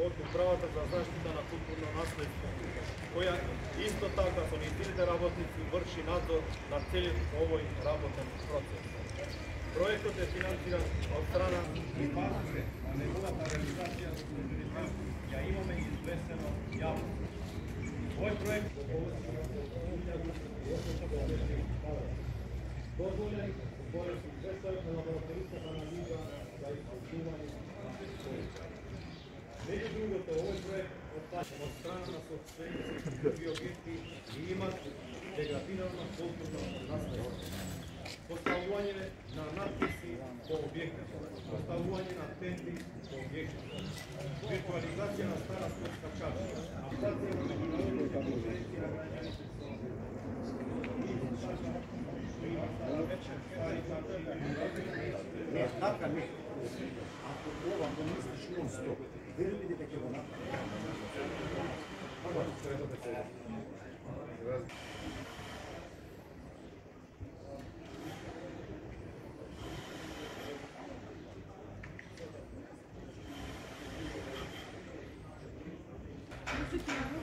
od Upravата за заштита на културно наследство, која исто така со нејзините работници врши надзор на целиот овој работен процес. Проектот е финансиран од страна и фазите на неговата реализација ја имаме известено јавност. Овој проект дозволен според известен на лабораториската анализа за исполнување на состојба. Меѓу другото, овој проект од страна на собственици други објекти имат деградирано културно наследство. Поставување на надписи по објектите, поставување на тенти по објектите, виртуализација на стара спортска чаша, адаптација на меѓународните конференции на граѓаните Така не. Ако ова го мислиш нон-стоп, веруј дека ќе го направи. Thank you.